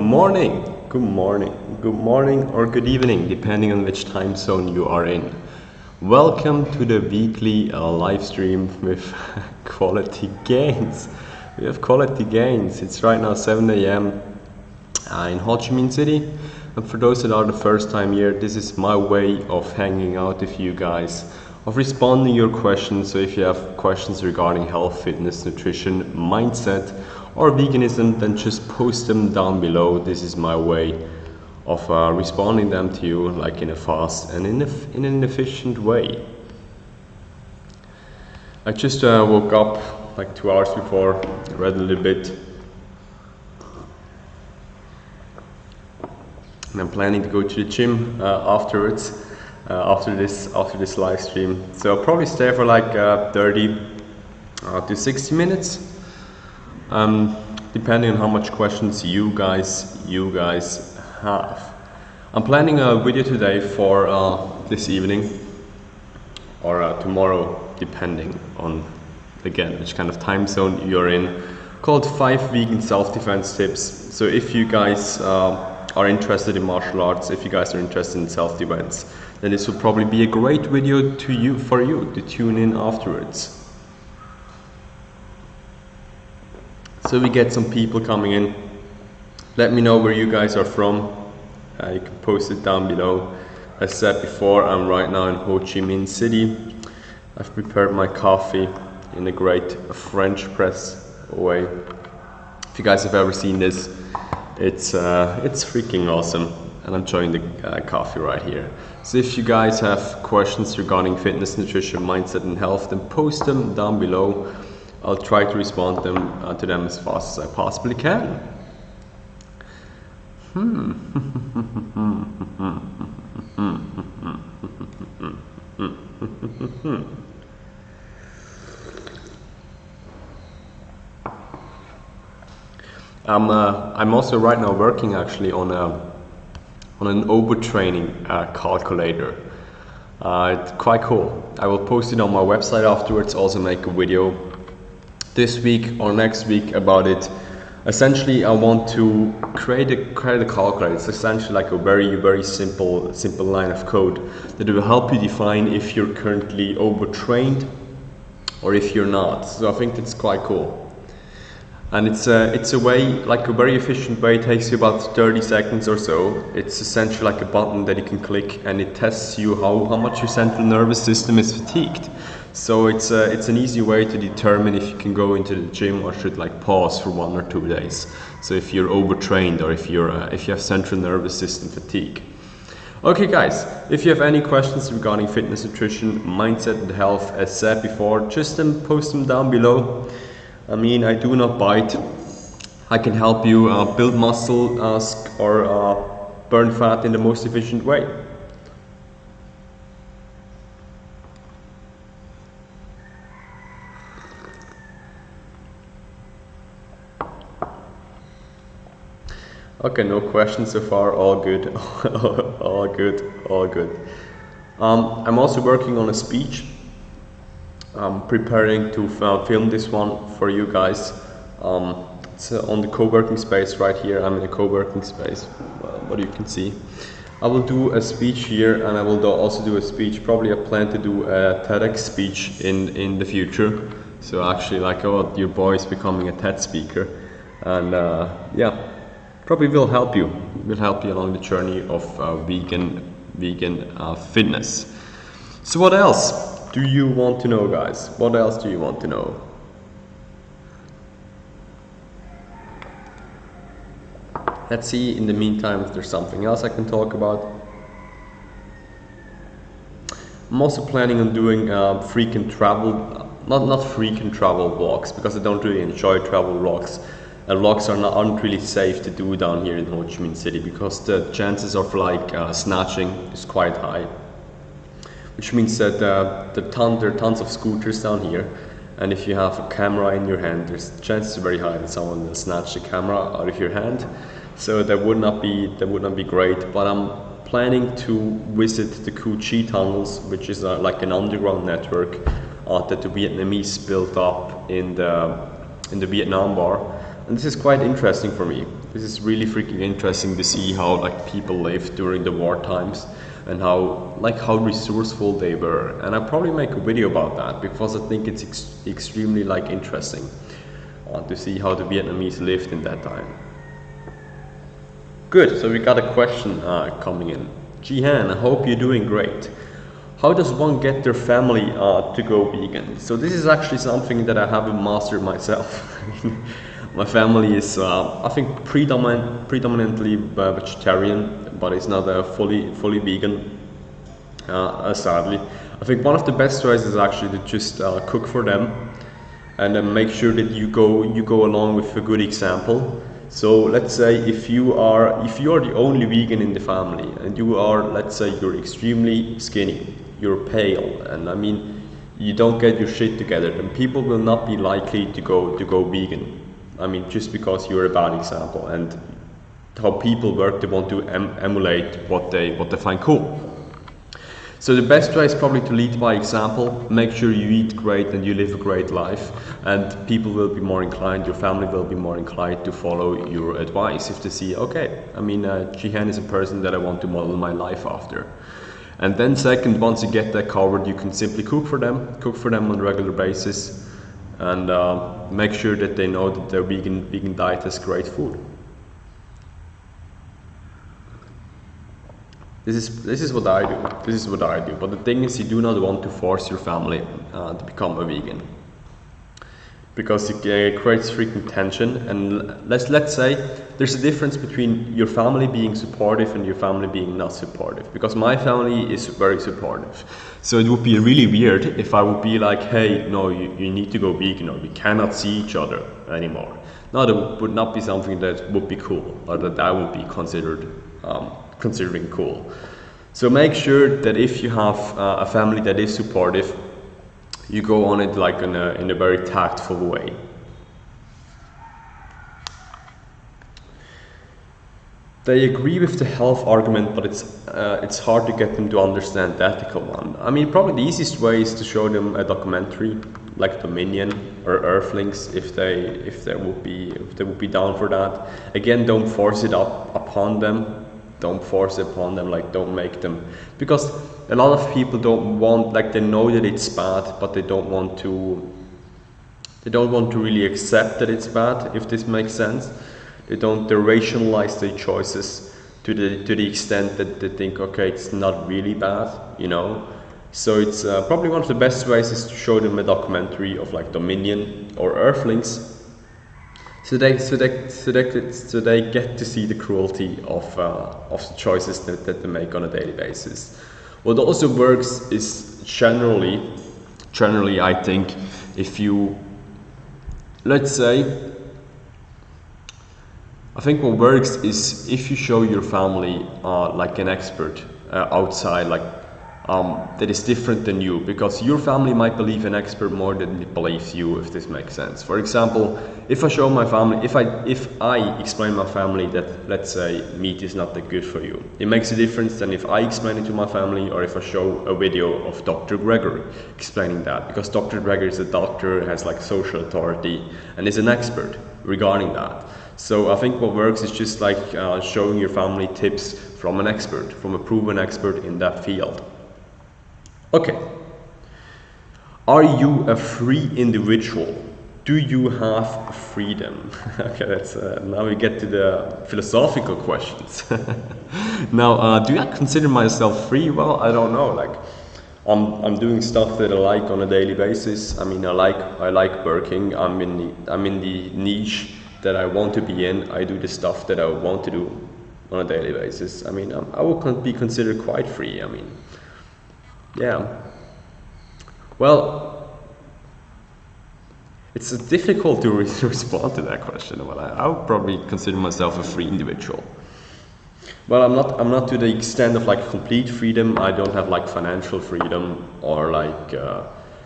good morning or good evening, depending on which time zone you are in. Welcome to the weekly live stream with quality gains. We have quality gains. It's right now 7 a.m. In Ho Chi Minh City. And for those that are the first time here, this is my way of hanging out with you guys, of responding your questions. So if you have questions regarding health, fitness, nutrition, mindset, or veganism, then just post them down below. This is my way of responding them to you, like in a fast and in an efficient way. I just woke up like 2 hours before, read a little bit, and I'm planning to go to the gym afterwards, after this live stream. So I'll probably stay for like 30 to 60 minutes. Depending on how much questions you guys have. I'm planning a video today for this evening or tomorrow, depending on again which kind of time zone you're in, called 5 vegan self-defense tips. So if you guys are interested in martial arts, if you guys are interested in self-defense, then this will probably be a great video for you to tune in afterwards. So we get some people coming in. Let me know where you guys are from. You can post it down below. As said before, I'm right now in Ho Chi Minh City. I've prepared my coffee in a great French press way. If you guys have ever seen this, it's freaking awesome. And I'm enjoying the coffee right here. So if you guys have questions regarding fitness, nutrition, mindset, and health, then post them down below. I'll try to respond to them as fast as I possibly can. I'm also right now working actually on an overtraining calculator. It's quite cool. I will post it on my website afterwards. Also make a video this week or next week about it. Essentially, I want to create a calculator. It's essentially like a very simple line of code that will help you define if you're currently overtrained or if you're not. So I think that's quite cool. And it's a way, like a very efficient way. It takes you about 30 seconds or so. It's essentially like a button that you can click, and it tests you how much your central nervous system is fatigued. So it's an easy way to determine if you can go into the gym or should like pause for 1 or 2 days. So if you're overtrained or if you have central nervous system fatigue. Okay guys, if you have any questions regarding fitness, nutrition, mindset and health, as said before, just post them down below. I mean, I do not bite. I can help you build muscle or burn fat in the most efficient way. Okay, no questions so far, all good, all good. I'm also working on a speech. I'm preparing to film this one for you guys. It's on the co-working space right here. I'm in a co-working space, what you can see. I will do a speech here, and I will also do a speech. Probably I plan to do a TEDx speech in the future. So actually, like, oh, your boy is becoming a TED speaker, and yeah. Probably will help you along the journey of vegan fitness. So what else do you want to know, guys? What else do you want to know? Let's see in the meantime if there's something else I can talk about. I'm also planning on doing frequent travel, not frequent travel vlogs, because I don't really enjoy travel vlogs. Vlogs aren't really safe to do down here in Ho Chi Minh City because the chances of like snatching is quite high, which means that there are tons of scooters down here, and if you have a camera in your hand, there's chances very high that someone will snatch the camera out of your hand. So that would not be great. But I'm planning to visit the Cu Chi tunnels, which is like an underground network that the Vietnamese built up in the Vietnam War. And this is quite interesting for me. This is really freaking interesting to see how like people lived during the war times and how resourceful they were. And I'll probably make a video about that because I think it's extremely like interesting to see how the Vietnamese lived in that time. Good, so we got a question coming in. Jihan, I hope you're doing great. How does one get their family to go vegan? So this is actually something that I haven't mastered myself. My family is, I think, predominantly vegetarian, but it's not fully vegan, sadly. I think one of the best ways is actually to just cook for them, and then make sure that you go along with a good example. So let's say if you are the only vegan in the family, and you are, let's say, you're extremely skinny, you're pale, and I mean you don't get your shit together, then people will not be likely to go vegan. I mean, just because you're a bad example, and how people work, they want to emulate what they find cool. So the best way is probably to lead by example. Make sure you eat great and you live a great life, and people will be more inclined, your family will be more inclined to follow your advice if they see, okay, I mean, Jihan is a person that I want to model my life after. And then second, once you get that covered, you can simply cook for them on a regular basis, and make sure that they know that their vegan diet has great food. This is what I do. But the thing is, you do not want to force your family to become a vegan, because it creates freaking tension. And let's say there's a difference between your family being supportive and your family being not supportive. Because my family is very supportive, so it would be really weird if I would be like, hey, no, you need to go vegan, or we cannot see each other anymore. No, that would not be something that would be cool, or that I would be considering cool. So make sure that if you have a family that is supportive, you go on it like in a very tactful way. They agree with the health argument, but it's hard to get them to understand the ethical one. I mean, probably the easiest way is to show them a documentary like Dominion or Earthlings, if they would be down for that. Again, don't force it upon them. Don't force it upon them, like don't make them, because a lot of people don't want, like they know that it's bad, but they don't want to really accept that it's bad, if this makes sense. They rationalize their choices to the extent that they think, okay, it's not really bad, you know. So it's probably one of the best ways is to show them a documentary of like Dominion or Earthlings, so they get to see the cruelty of the choices that they make on a daily basis. What also works is generally I think, if you, let's say, I think what works is if you show your family like an expert outside, like that is different than you, because your family might believe an expert more than it believes you, if this makes sense. For example, if I show my family, if I explain my family that, let's say, meat is not that good for you, it makes a difference than if I explain it to my family, or if I show a video of Dr. Gregory explaining that, because Dr. Gregory is a doctor, has like social authority, and is an expert regarding that. So I think what works is just like showing your family tips from an expert, from a proven expert in that field. Okay. Are you a free individual? Do you have freedom? Okay, that's now we get to the philosophical questions. Now, do I consider myself free? Well, I don't know. Like, I'm doing stuff that I like on a daily basis. I mean, I like working. I'm in the niche that I want to be in. I do the stuff that I want to do on a daily basis. I mean, I would be considered quite free. I mean, yeah. Well, it's difficult to respond to that question. Well, I would probably consider myself a free individual. Well, I'm not to the extent of like complete freedom. I don't have like financial freedom or like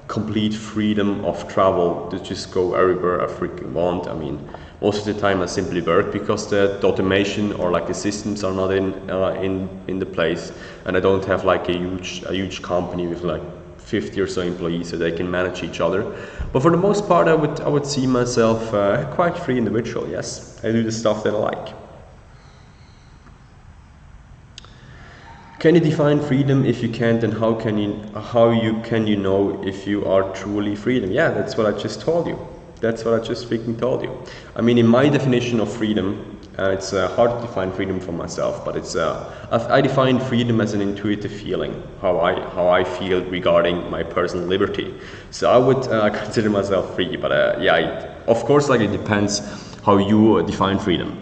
complete freedom of travel to just go everywhere I freaking want. I mean, most of the time I simply work because the automation or like the systems are not in the place, and I don't have like a huge company with like 50 or so employees so they can manage each other. But for the most part, I would see myself quite free individual. Yes, I do the stuff that I like. Can you define freedom? If you can't, then how can you know if you are truly freedom? Yeah, that's what I just told you. That's what I just freaking told you. I mean, in my definition of freedom, it's hard to define freedom for myself, but it's I define freedom as an intuitive feeling, how I feel regarding my personal liberty. So I would consider myself free, but yeah, of course, like, it depends how you define freedom.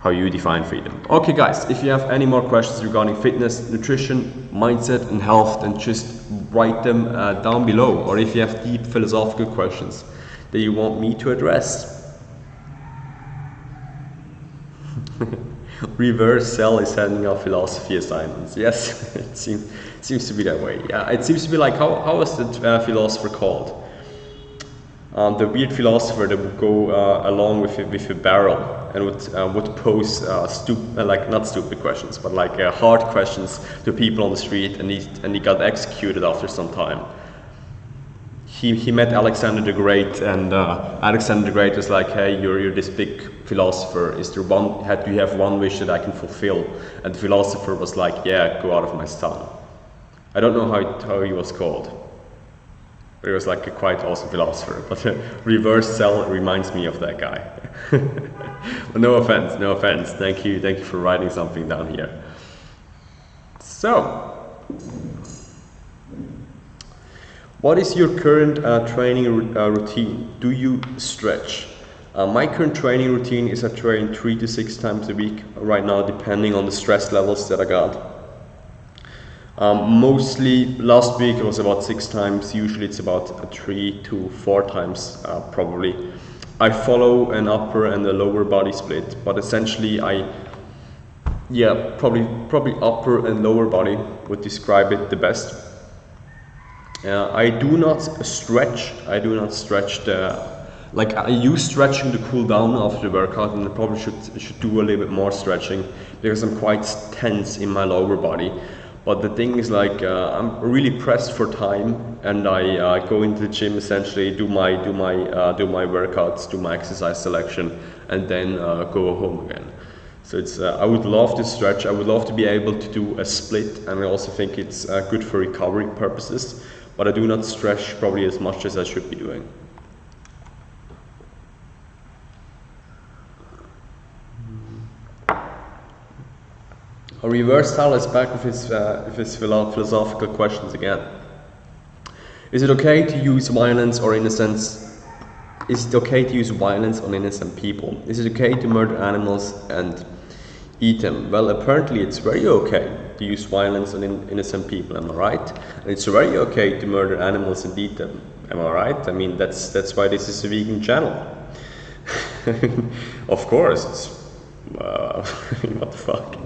Okay, guys, if you have any more questions regarding fitness, nutrition, mindset, and health, then just write them down below. Or if you have deep philosophical questions that you want me to address. Reverse Cell is sending out philosophy assignments. Yes, it seems to be that way. Yeah, it seems to be like, how was the philosopher called? The weird philosopher that would go along with a barrel and would pose not stupid questions, but like hard questions to people on the street, and he got executed after some time. He met Alexander the Great, and Alexander the Great was like, hey, you're this big philosopher. Do you have one wish that I can fulfill? And the philosopher was like, yeah, go out of my son. I don't know how he was called. He was like a quite awesome philosopher, but Reverse Cell reminds me of that guy. Well, no offense. Thank you for writing something down here. So, what is your current training routine? Do you stretch? My current training routine is I train 3 to 6 times a week right now, depending on the stress levels that I got. Mostly last week it was about 6 times, usually it's about 3 to 4 times probably. I follow an upper and a lower body split, but essentially probably upper and lower body would describe it the best. I do not stretch I use stretching to cool down after the workout, and I probably should do a little bit more stretching because I'm quite tense in my lower body. But the thing is, like, I'm really pressed for time, and I go into the gym, essentially do my workouts, do my exercise selection, and then go home again. So it's I would love to stretch. I would love to be able to do a split, and I also think it's good for recovery purposes. But I do not stretch probably as much as I should be doing. A Reverse Cell is back with his philosophical questions again. Is it okay to use violence or innocence? Is it okay to use violence on innocent people? Is it okay to murder animals and eat them? Well, apparently it's very okay to use violence on innocent people, am I right? And it's very okay to murder animals and eat them, am I right? I mean, that's why this is a vegan channel. Of course, it's what the fuck?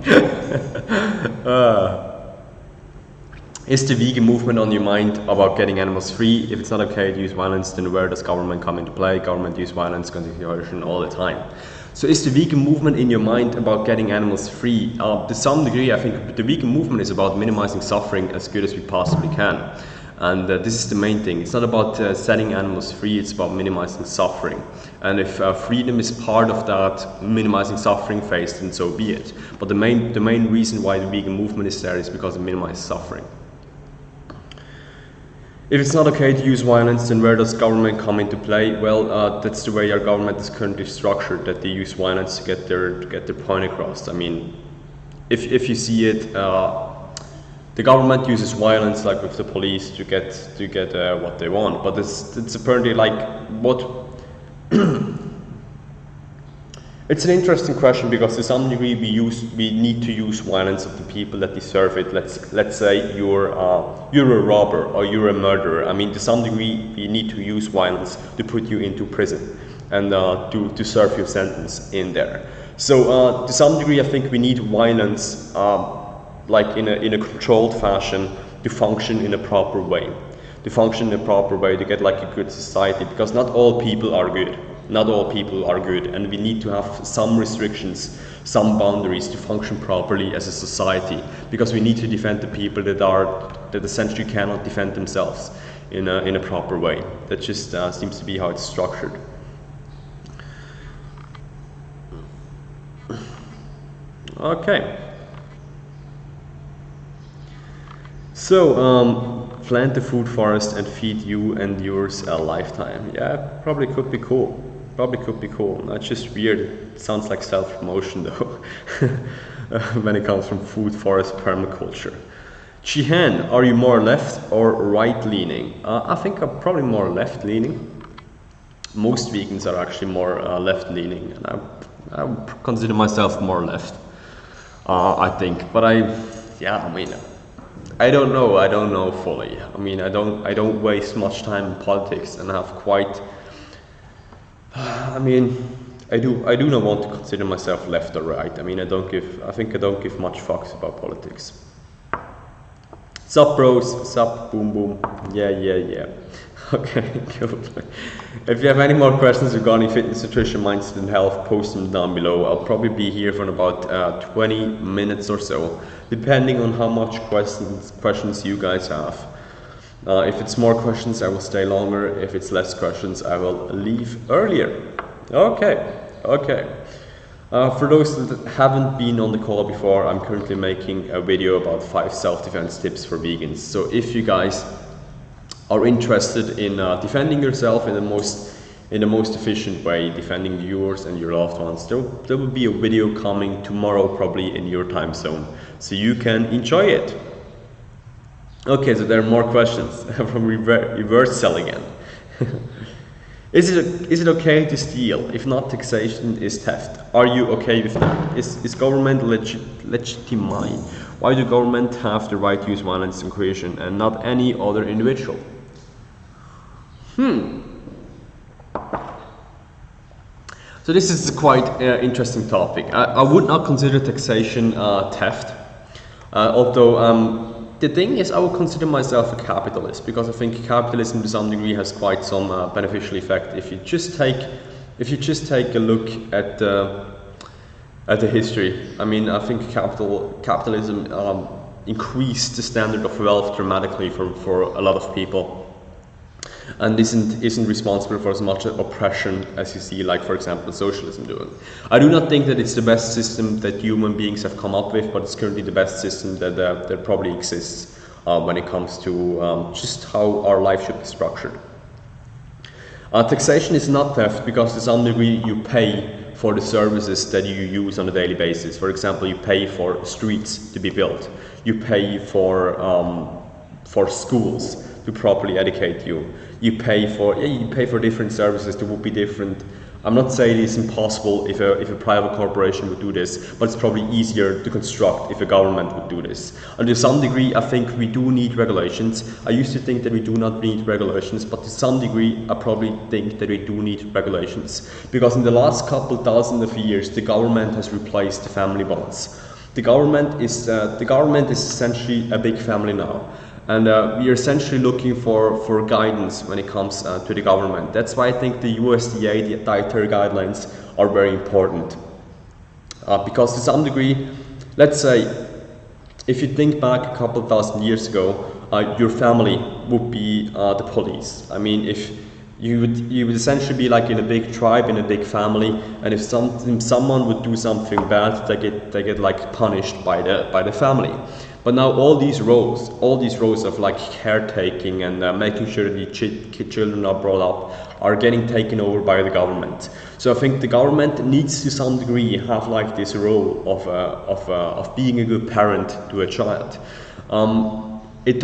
Is the vegan movement on your mind about getting animals free? If it's not okay to use violence, then where does government come into play? Government use violence, coercion all the time. So is the vegan movement in your mind about getting animals free? To some degree, I think the vegan movement is about minimizing suffering as good as we possibly can. And this is the main thing. It's not about setting animals free, it's about minimizing suffering. And if freedom is part of that minimizing suffering phase, then so be it. But the main reason why the vegan movement is there is because it minimizes suffering. If it's not okay to use violence, then where does government come into play? Well, that's the way our government is currently structured, that they use violence to get their point across. I mean, if you see it, the government uses violence, like with the police, to get what they want. But it's apparently like what. It's an interesting question because to some degree we need to use violence of the people that deserve it. Let's say you're a robber or you're a murderer. I mean, to some degree we need to use violence to put you into prison and to serve your sentence in there. So to some degree I think we need violence like in a controlled fashion to function in a proper way. To get like a good society, because not all people are good. Not all people are good, and we need to have some restrictions, some boundaries to function properly as a society, because we need to defend the people that essentially cannot defend themselves in a proper way. That just seems to be how it's structured. Okay. So, plant the food forest and feed you and yours a lifetime. Yeah, probably could be cool. Probably could be cool. Not just weird. It sounds like self-promotion though. When it comes from food forest permaculture. Chihan, are you more left or right leaning? I think I'm probably more left leaning. Most vegans are actually more left leaning, and I would consider myself more left. I think, but I mean, I don't know fully. I mean, I don't waste much time in politics, and have quite. I mean, I do not want to consider myself left or right. I mean, I think I don't give much fucks about politics. Sup bros, sup boom boom, yeah. Okay, cool. If you have any more questions regarding fitness, nutrition, mindset and health, post them down below. I'll probably be here for about 20 minutes or so, depending on how much questions you guys have. If it's more questions, I will stay longer. If it's less questions, I will leave earlier. Okay. For those that haven't been on the call before, I'm currently making a video about 5 self-defense tips for vegans. So if you guys are interested in defending yourself in the most efficient way, defending yours and your loved ones, there will be a video coming tomorrow, probably in your time zone, so you can enjoy it. Okay, so there are more questions from reverse sell again. Is it okay to steal? If not, taxation is theft. Are you okay with that? Is government legitimate? Why do government have the right to use violence and coercion and not any other individual? So this is a quite interesting topic. I would not consider taxation theft, although the thing is, I would consider myself a capitalist, because I think capitalism to some degree has quite some beneficial effect. If you just take a look at the history, I mean, I think capitalism increased the standard of wealth dramatically for a lot of people, and isn't responsible for as much oppression as you see, like for example, socialism doing. I do not think that it's the best system that human beings have come up with, but it's currently the best system that probably exists when it comes to just how our life should be structured. Taxation is not theft, because to some degree you pay for the services that you use on a daily basis. For example, you pay for streets to be built. You pay for schools to properly educate you. You pay for different services that would be different. I'm not saying it's impossible if a private corporation would do this, but it's probably easier to construct if a government would do this. And to some degree, I think we do need regulations. I used to think that we do not need regulations, but to some degree, I probably think that we do need regulations. Because in the last couple thousand of years, the government has replaced the family bonds. The government is essentially a big family now. And we are essentially looking for guidance when it comes to the government. That's why I think the USDA, the dietary guidelines, are very important. Because to some degree, let's say, if you think back a couple thousand years ago, your family would be the police. I mean, if you would essentially be like in a big tribe, in a big family, and if someone would do something bad, they get like punished by the family. But now all these roles of like caretaking and making sure that the children are brought up are getting taken over by the government. So I think the government needs to some degree have like this role of being a good parent to a child. It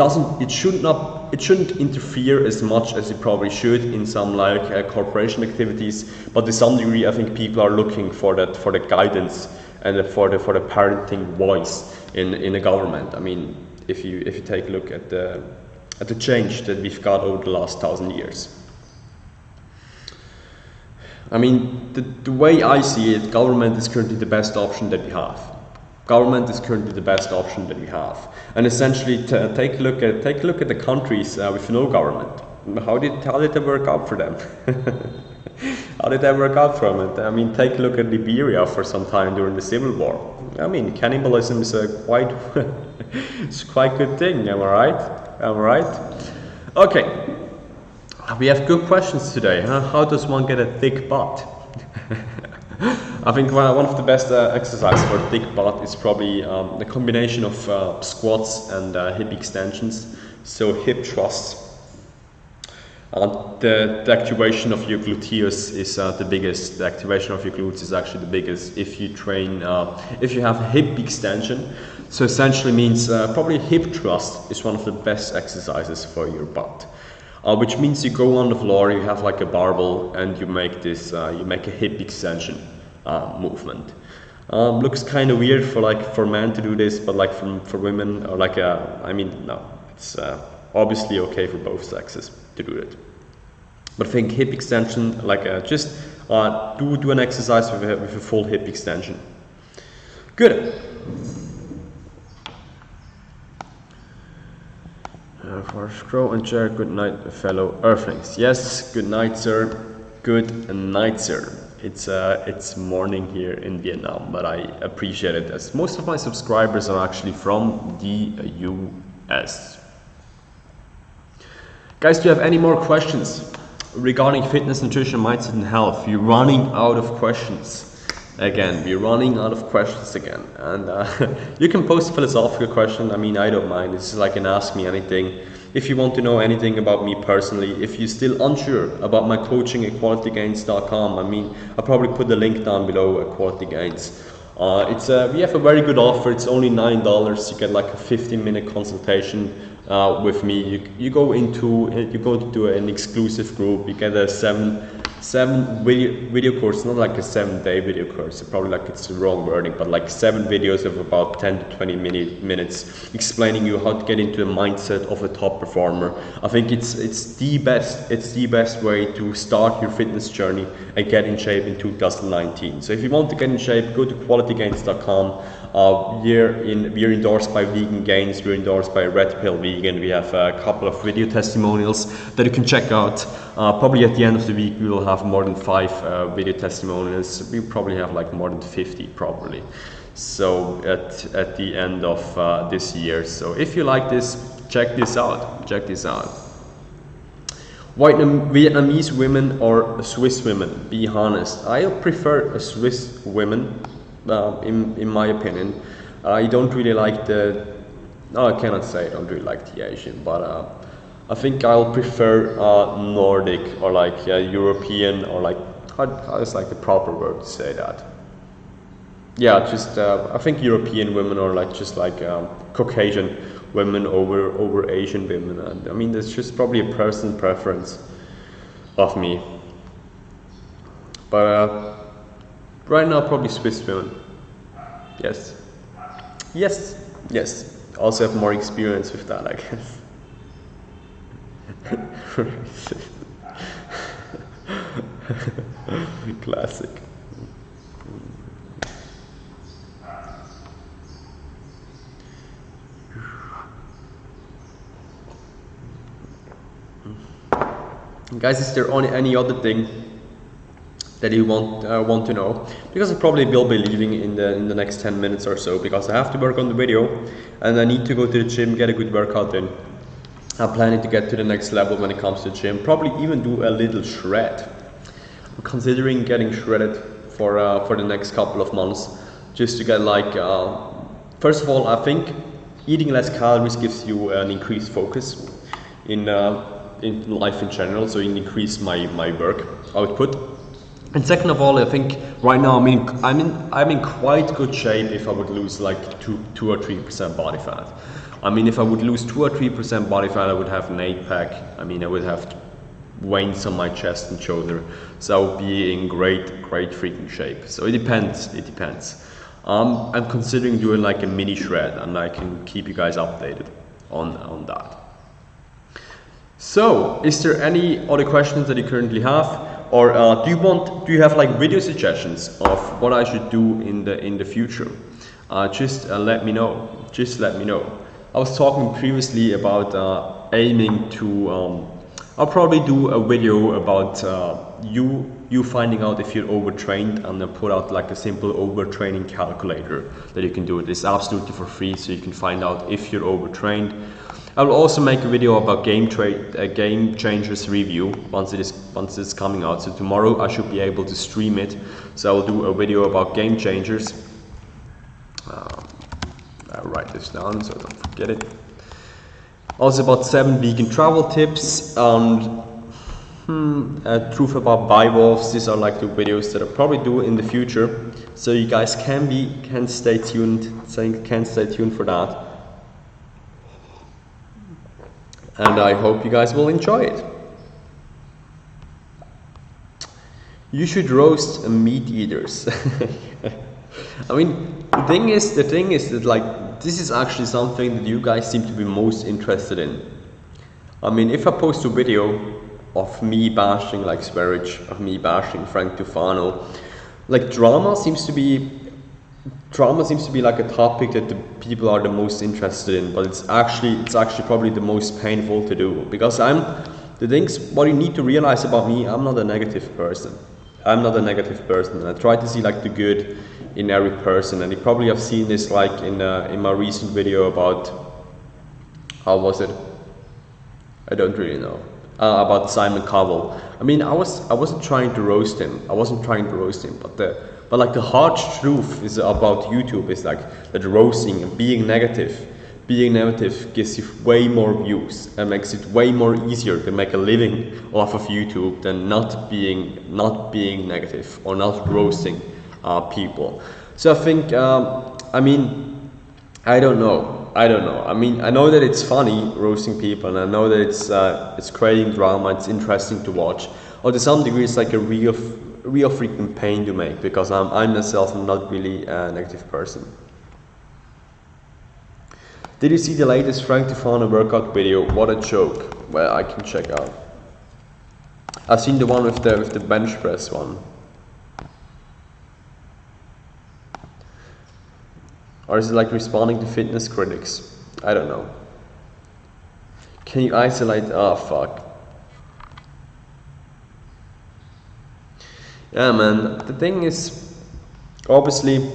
shouldn't interfere as much as it probably should in some like corporation activities, but to some degree I think people are looking for the guidance and for the parenting voice in the government. I mean, if you take a look at the change that we've got over the last 1,000 years. I mean, the way I see it, government is currently the best option that we have. Government is currently the best option that we have. And essentially, take a look at the countries with no government. How did that work out for them? How did that work out for them? I mean, take a look at Liberia for some time during the Civil War. I mean, cannibalism is it's quite good thing. Am I right? Okay. We have good questions today. Huh? How does one get a thick butt? I think one of the best exercises for thick butt is probably the combination of squats and hip extensions, so hip thrusts. The activation of your gluteus is the biggest. The activation of your glutes is actually the biggest if you train, if you have hip extension. So essentially means probably hip thrust is one of the best exercises for your butt. Which means you go on the floor, you have like a barbell, and you make this, you make a hip extension movement. Looks kind of weird for men to do this, but like for women, or like I mean, no, it's obviously okay for both sexes to do it. But I think hip extension, like just do an exercise with a full hip extension. Good. For scroll and share, good night, fellow Earthlings. Yes, good night, sir. Good night, sir. It's morning here in Vietnam, but I appreciate it as most of my subscribers are actually from the US. Guys, do you have any more questions regarding fitness, nutrition, mindset, and health? You're running out of questions. Again, we're running out of questions again. And you can post a philosophical question. I mean, I don't mind. It's like an ask me anything. If you want to know anything about me personally, if you're still unsure about my coaching at qualitygains.com, I mean, I'll probably put the link down below at Quality Gains. We have a very good offer. It's only $9. You get like a 15-minute consultation with me. You go to an exclusive group. You get a seven video course, not like a 7-day video course, probably like it's the wrong wording, but like 7 videos of about 10 to 20 minutes explaining you how to get into the mindset of a top performer. I think it's the best way to start your fitness journey and get in shape in 2019. So if you want to get in shape, go to qualitygains.com. We're endorsed by Vegan Gains, we're endorsed by Red Pill Vegan. We have a couple of video testimonials that you can check out. Probably at the end of the week we will have more than 5 video testimonials. We probably have like more than 50 probably. So at the end of this year. So if you like this, check this out. Vietnamese women or Swiss women? Be honest, I prefer a Swiss women. In my opinion, I don't really like I cannot say I don't really like the Asian, but I think I'll prefer Nordic or like European, or like how is like the proper word to say that? Yeah, just I think European women, or like just like Caucasian women over Asian women, and I mean that's just probably a personal preference of me. But right now, probably Swiss women. Yes. Also have more experience with that, I guess. Classic. Guys, is there any other thing that you want to know? Because I probably will be leaving in the next 10 minutes or so, because I have to work on the video and I need to go to the gym, get a good workout in. I'm planning to get to the next level when it comes to the gym, probably even do a little shred. I'm considering getting shredded for the next couple of months, just to get like first of all, I think eating less calories gives you an increased focus in life in general, so it increase my work output. And second of all, I think right now I'm in quite good shape if I would lose like 2 or 3% body fat. I mean, if I would lose 2 or 3% body fat, I would have an 8-pack. I mean, I would have veins on my chest and shoulder, so I would be in great freaking shape. So it depends. I'm considering doing like a mini shred, and I can keep you guys updated on that. So, is there any other questions that you currently have? Or do you have like video suggestions of what I should do in the future? Just let me know. I was talking previously about aiming to. I'll probably do a video about you finding out if you're overtrained, and I'll put out like a simple overtraining calculator that you can do. It is absolutely for free, so you can find out if you're overtrained. I will also make a video about Game Changers review once it's coming out. So tomorrow I should be able to stream it. So I will do a video about Game Changers. I'll write this down so I don't forget it. Also about 7 vegan travel tips and truth about bivalves. These are like the videos that I'll probably do in the future. So you guys can stay tuned for that. And I hope you guys will enjoy it. You should roast meat eaters. I mean, the thing is that like this is actually something that you guys seem to be most interested in. I mean, if I post a video of me bashing like Sverich, of me bashing Frank Tufano, like drama seems to be like a topic that the people are the most interested in, but it's actually probably the most painful to do, because what you need to realize about me, I'm not a negative person. And I try to see like the good in every person, and you probably have seen this like in my recent video about, how was it? I don't really know. About Simon Cowell. I mean, I wasn't trying to roast him. But like the harsh truth is about YouTube is like that roasting and being negative gives you way more views and makes it way more easier to make a living off of YouTube than not being negative or not roasting people. So I think, I mean, I don't know. I mean, I know that it's funny roasting people, and I know that it's creating drama. It's interesting to watch. Or to some degree, it's like a real freaking pain to make, because I myself am not really a negative person. Did you see the latest Frank Tufano workout video? What a joke. Well, I can check out. I've seen the one with the bench press one. Or is it like responding to fitness critics? I don't know. Can you isolate? Oh fuck. Yeah, man. The thing is, obviously,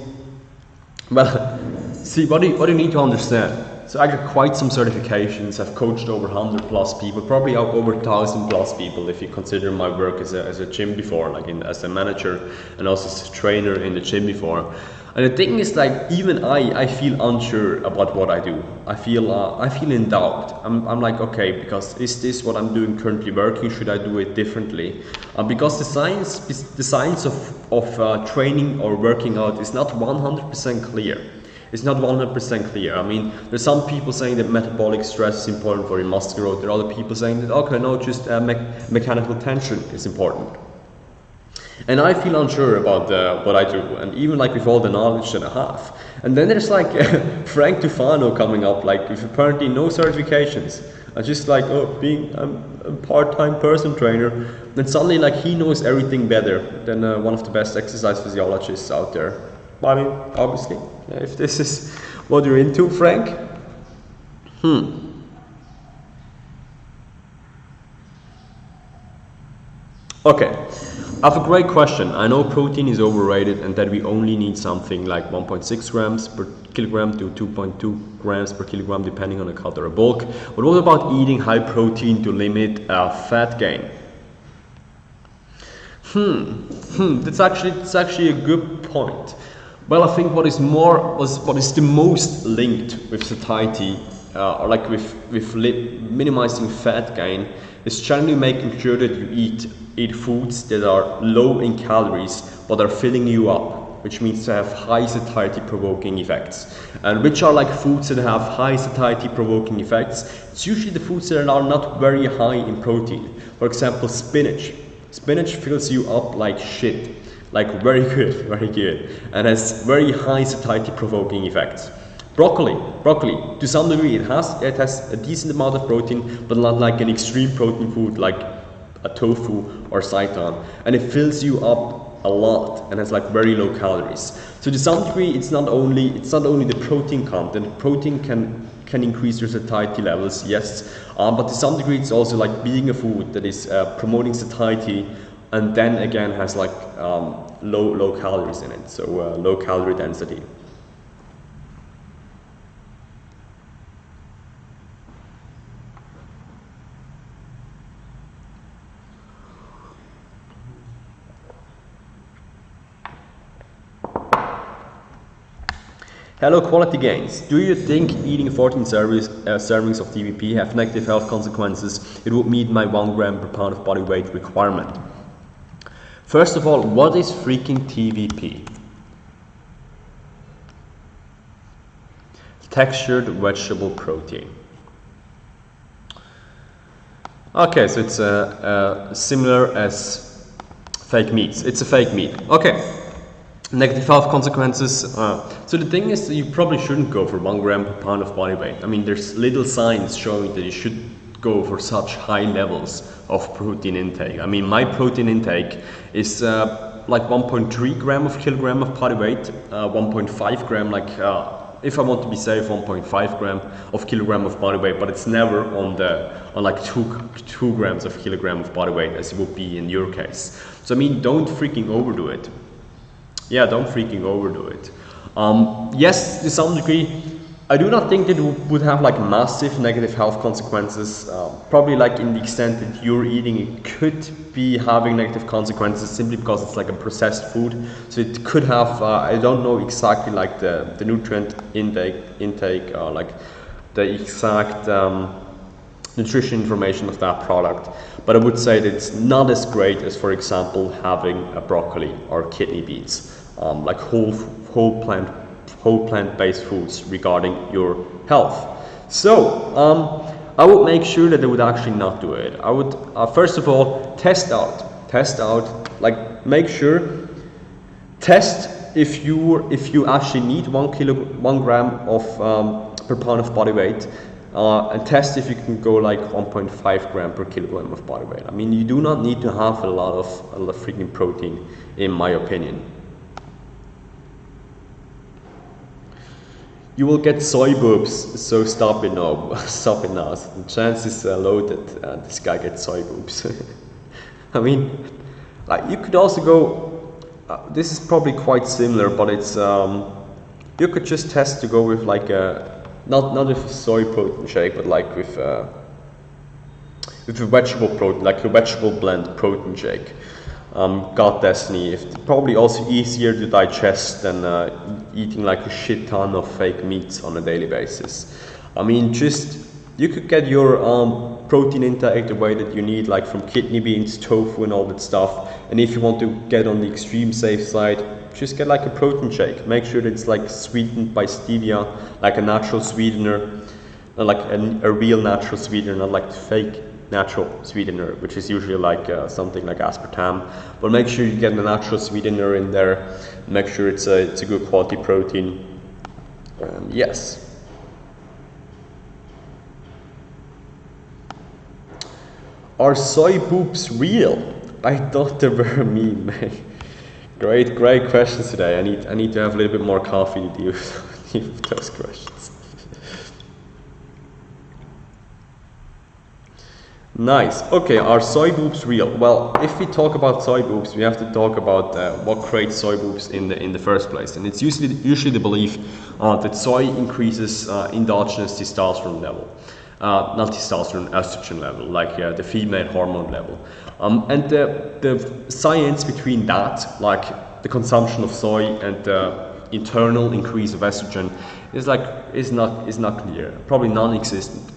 well, see, what do you need to understand? So I got quite some certifications. I've coached over 100 plus people, probably over 1,000 plus people if you consider my work as a gym before, like as a manager and also as a trainer in the gym before. And the thing is, like, even I feel unsure about what I do. I feel in doubt. I'm like, okay, because is this what I'm doing currently working? Should I do it differently? Because the science of training or working out is not 100% clear. It's not 100% clear. I mean, there's some people saying that metabolic stress is important for your muscle growth. There are other people saying that, okay, no, just mechanical tension is important. And I feel unsure about what I do, and even like with all the knowledge that I have. And then there's like Frank Tufano coming up, like with apparently no certifications. I just like, being a part-time personal trainer. And suddenly like he knows everything better than one of the best exercise physiologists out there. I mean, obviously, if this is what you're into, Frank. Okay, I have a great question. I know protein is overrated and that we only need something like 1.6 grams per kilogram to 2.2 grams per kilogram depending on a cut or a bulk. But what about eating high protein to limit fat gain? That's actually a good point. Well, I think what is the most linked with satiety, or like with minimizing fat gain, is generally making sure that you eat foods that are low in calories but are filling you up, which means to have high satiety provoking effects. And which are like foods that have high satiety provoking effects? It's usually the foods that are not very high in protein. For example, spinach. Spinach fills you up like shit. Like very good, and has very high satiety provoking effects. Broccoli, to some degree it has a decent amount of protein, but not like an extreme protein food like a tofu or seitan, and it fills you up a lot and has like very low calories. So to some degree it's not only the protein content. Protein can increase your satiety levels, yes, but to some degree it's also like being a food that is promoting satiety, and then again has like low calories in it, so low calorie density. Hello, quality gains. Do you think eating 14 servings of TVP have negative health consequences? It would meet my 1 gram per pound of body weight requirement. First of all, what is freaking TVP? Textured vegetable protein. Okay, so it's similar as fake meats. It's a fake meat. Okay. Negative health consequences. So the thing is, you probably shouldn't go for 1 gram per pound of body weight. I mean, there's little signs showing that you should go for such high levels of protein intake. I mean, my protein intake is like 1.3 gram of kilogram of body weight, 1.5 gram, like if I want to be safe, 1.5 gram of kilogram of body weight, but it's never on like 2 grams of kilogram of body weight as it would be in your case. So I mean, don't freaking overdo it. Yeah, don't freaking overdo it. Yes, to some degree, I do not think that it would have like massive negative health consequences. Probably like in the extent that you're eating, it could be having negative consequences simply because it's like a processed food. So it could have, I don't know exactly like the nutrient intake or like the exact nutrition information of that product. But I would say that it's not as great as, for example, having a broccoli or kidney beans, like whole plant-based foods regarding your health. So I would make sure that I would actually not do it. I would first of all test out, like make sure, test if you actually need 1 gram of per pound of body weight. And test if you can go like 1.5 gram per kilogram of body weight. I mean, you do not need to have a lot of freaking protein, in my opinion. You will get soy boobs, so stop it now. Stop it now. The chance is low that this guy gets soy boobs. I mean, like you could also go. This is probably quite similar, but it's you could just test to go with like a. Not with a soy protein shake, but like with a vegetable protein, like a vegetable blend protein shake. God Destiny, it's probably also easier to digest than eating like a shit ton of fake meats on a daily basis. I mean, you could get your protein intake the way that you need, like from kidney beans, tofu, and all that stuff. And if you want to get on the extreme safe side, just get like a protein shake. Make sure that it's like sweetened by stevia, like a natural sweetener, like a real natural sweetener, not like the fake natural sweetener, which is usually like something like aspartame. But make sure you get a natural sweetener in there. Make sure it's a good quality protein. Yes. Are soy boobs real? I thought they were a meme. Great questions today. I need to have a little bit more coffee to deal with those questions. Nice. Okay, are soy boobs real? Well, if we talk about soy boobs, we have to talk about what creates soy boobs in the first place. And it's usually the belief that soy increases endogenous testosterone level. Not testosterone, estrogen level, like the female hormone level. And the science between that, like the consumption of soy and the internal increase of estrogen, is not clear, probably non-existent.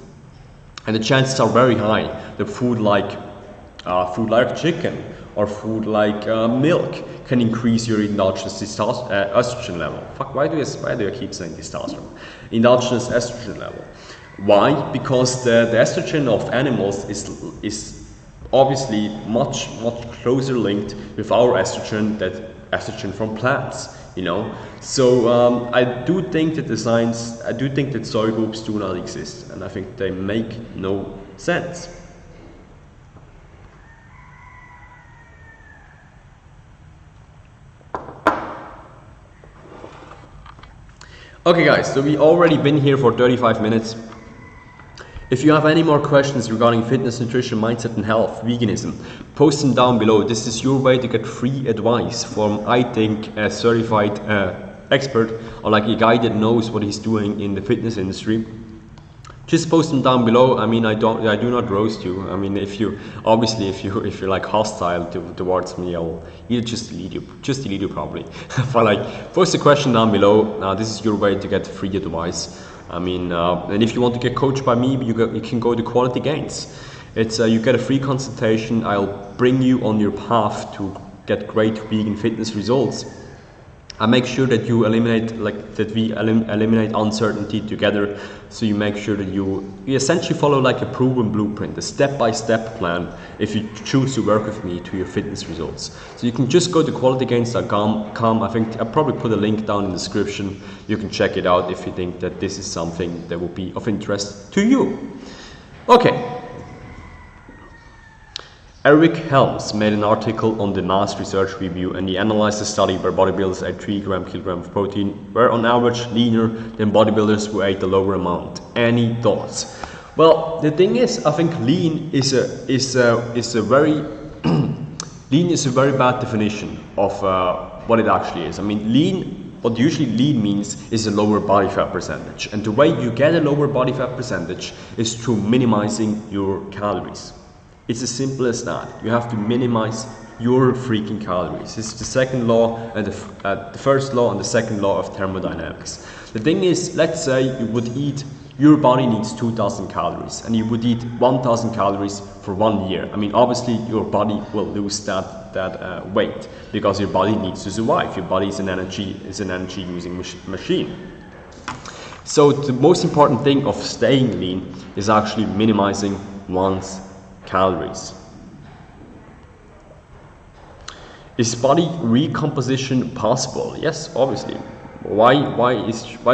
And the chances are very high that food like chicken or food like milk can increase your endogenous estrogen level. Fuck, why do I keep saying testosterone? Endogenous estrogen level. Why? Because the estrogen of animals is obviously much closer linked with our estrogen than estrogen from plants. You know, so I do think that soy boobs do not exist, and I think they make no sense. Okay guys, so we already been here for 35 minutes. If you have any more questions regarding fitness, nutrition, mindset and health, veganism, post them down below. This is your way to get free advice from, I think, a certified expert, or like a guy that knows what he's doing in the fitness industry. just post them down below. I mean, I do not roast you. I mean, if you're like hostile towards me, I'll either just delete you probably. But like, post a question down below. This is your way to get free advice. I mean, and if you want to get coached by me, you can go to Quality Gains. It's you get a free consultation. I'll bring you on your path to get great vegan fitness results. I make sure that you eliminate eliminate uncertainty together. So you make sure that you essentially follow like a proven blueprint, a step-by-step plan if you choose to work with me to your fitness results. So you can just go to qualitygains.com. I think I'll probably put a link down in the description. You can check it out if you think that this is something that will be of interest to you. Okay. Eric Helms made an article on the Mass Research Review, and he analyzed the study where bodybuilders ate 3 kilogram of protein were on average leaner than bodybuilders who ate a lower amount. Any thoughts? Well, the thing is, I think lean is a very lean is a very bad definition of what it actually is. I mean, lean, what usually lean means is a lower body fat percentage, and the way you get a lower body fat percentage is through minimizing your calories. It's as simple as that. You have to minimize your freaking calories. It's the second law and the first law and the second law of thermodynamics. The thing is, let's say you would eat, your body needs 2,000 calories and you would eat 1,000 calories for 1 year. I mean, obviously your body will lose that weight because your body needs to survive. Your body is an energy using machine. So the most important thing of staying lean is actually minimizing one's calories. Is body recomposition possible? Yes, obviously. Why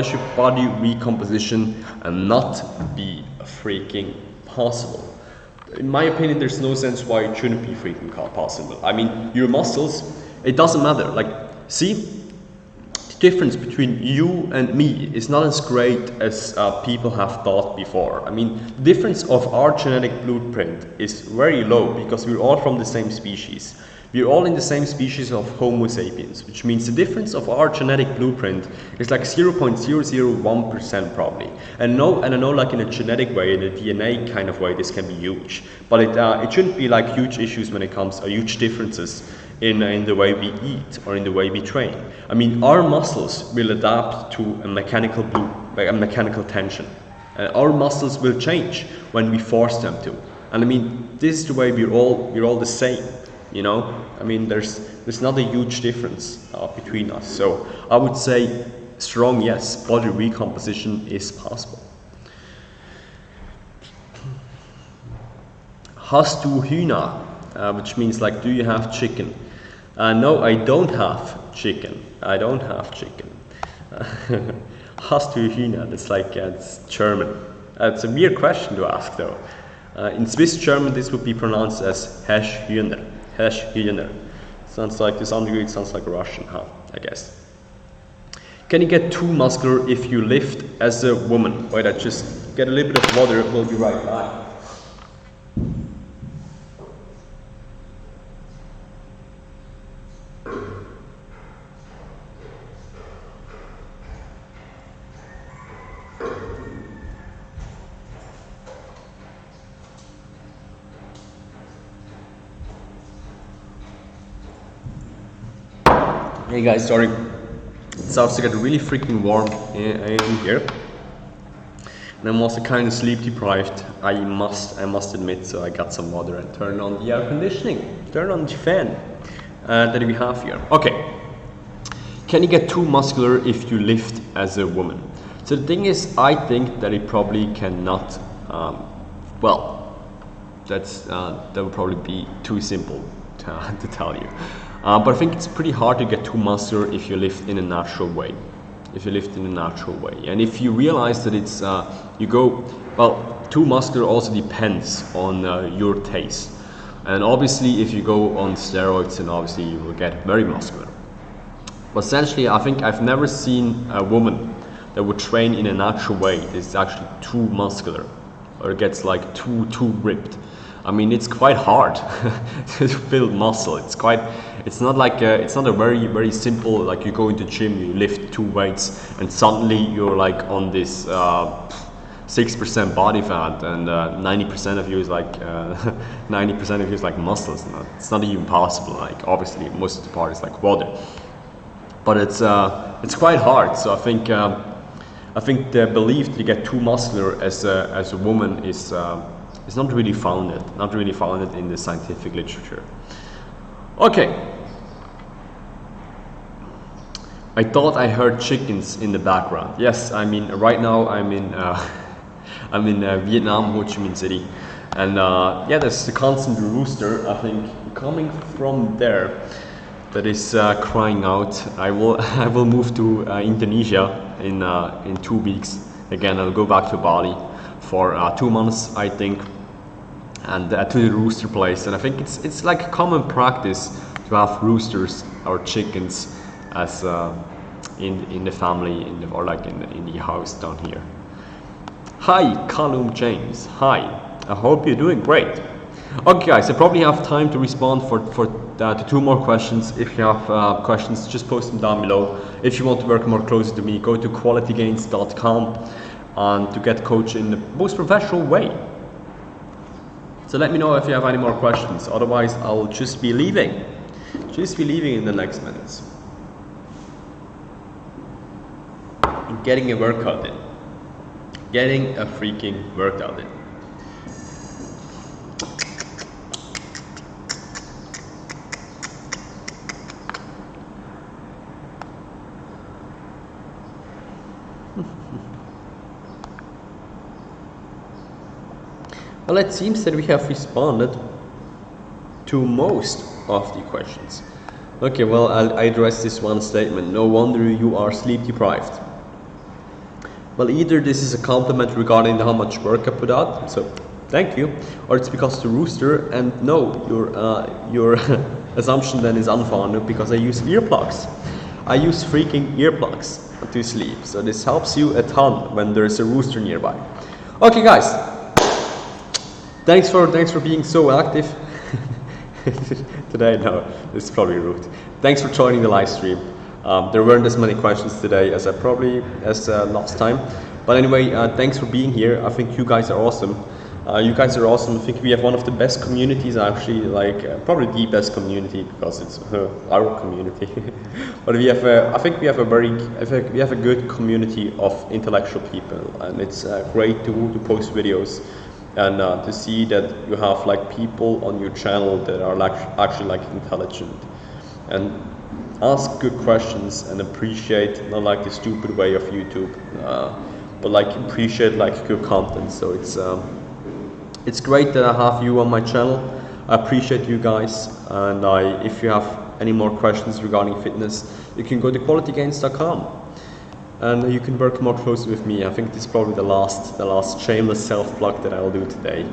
should body recomposition not be freaking possible? In my opinion, there's no sense why it shouldn't be freaking possible. I mean, your muscles, it doesn't matter. Like, see, the difference between you and me is not as great as people have thought before. I mean, the difference of our genetic blueprint is very low because we're all from the same species. We're all in the same species of Homo sapiens, which means the difference of our genetic blueprint is like 0.001% probably. And I know like in a genetic way, in a DNA kind of way, this can be huge. But it shouldn't be like huge issues when it comes to huge differences in the way we eat or in the way we train. I mean, our muscles will adapt to a mechanical tension. Our muscles will change when we force them to. And I mean, this is the way we're all the same. You know, I mean, there's not a huge difference between us. So I would say strong yes, body recomposition is possible. Hast du Hühner? Which means like, do you have chicken? No, I don't have chicken. I don't have chicken. Hast du Hühner? That's like, it's German. It's a weird question to ask though. In Swiss German, this would be pronounced as Hast Hühner. Hast Hühner. Sounds like, to some degree, it sounds like Russian, huh? I guess. Can you get too muscular if you lift as a woman? Wait, I just get a little bit of water, we'll be right back. Hey guys, sorry. It starts to get really freaking warm in here. And I'm also kind of sleep deprived, I must admit, so I got some water and turned on the air conditioning. Turn on the fan that we have here. Okay. Can you get too muscular if you lift as a woman? So the thing is, I think that it probably cannot, that would probably be too simple to tell you. But I think it's pretty hard to get too muscular if you lift in a natural way. And if you realize that it's, too muscular also depends on your taste. And obviously if you go on steroids, then obviously you will get very muscular. But essentially, I think I've never seen a woman that would train in a natural way that is actually too muscular or gets like too ripped. I mean, it's quite hard to build muscle. It's not a very, very simple, like you go into the gym, you lift 2 weights and suddenly you're like on this 6% body fat, and 90% of you is like 90% of you is like muscles. It's not even possible. Like obviously most of the part is like water, but it's quite hard. So I think the belief that you get too muscular as a woman is not really founded in the scientific literature. Okay. I thought I heard chickens in the background. Yes, I mean right now I'm in Vietnam, Ho Chi Minh City, and yeah, there's a constant rooster, I think, coming from there, that is crying out. I will move to Indonesia in 2 weeks. Again, I'll go back to Bali for 2 months, I think, and to the rooster place. And I think it's like a common practice to have roosters or chickens as in the family, or like in the house down here. Hi, Callum James. Hi. I hope you're doing great. Okay, guys, I probably have time to respond to 2 more questions. If you have questions, just post them down below. If you want to work more closely to me, go to qualitygains.com and to get coached in the most professional way. So let me know if you have any more questions. Otherwise, I'll just be leaving. In the next minutes. Getting a workout in. Getting a freaking workout in. Well, it seems that we have responded to most of the questions. Okay, well, I address this one statement. No wonder you are sleep deprived. Well, either this is a compliment regarding how much work I put out, so thank you, or it's because of the rooster, and no, your assumption then is unfounded, because I use earplugs. I use freaking earplugs to sleep, so this helps you a ton when there's a rooster nearby. Okay, guys, thanks for being so active today. No, this is probably rude. Thanks for joining the live stream. There weren't as many questions today as last time, but anyway, thanks for being here. I think you guys are awesome. I think we have one of the best communities, actually, like probably the best community, because it's our community. But we have I think we have a good community of intellectual people, and it's great to post videos and to see that you have like people on your channel that are actually like intelligent and ask good questions and appreciate, not like the stupid way of YouTube, but like appreciate like good content. So it's great that I have you on my channel. I appreciate you guys, and if you have any more questions regarding fitness, you can go to qualitygains.com and you can work more closely with me. I think this is probably the last shameless self-plug that I will do today.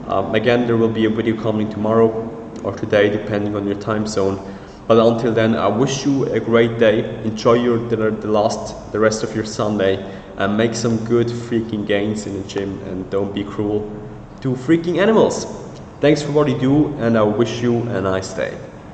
Again, there will be a video coming tomorrow or today, depending on your time zone. But until then, I wish you a great day. Enjoy the rest of your Sunday, and make some good freaking gains in the gym, and don't be cruel to freaking animals. Thanks for what you do, and I wish you a nice day.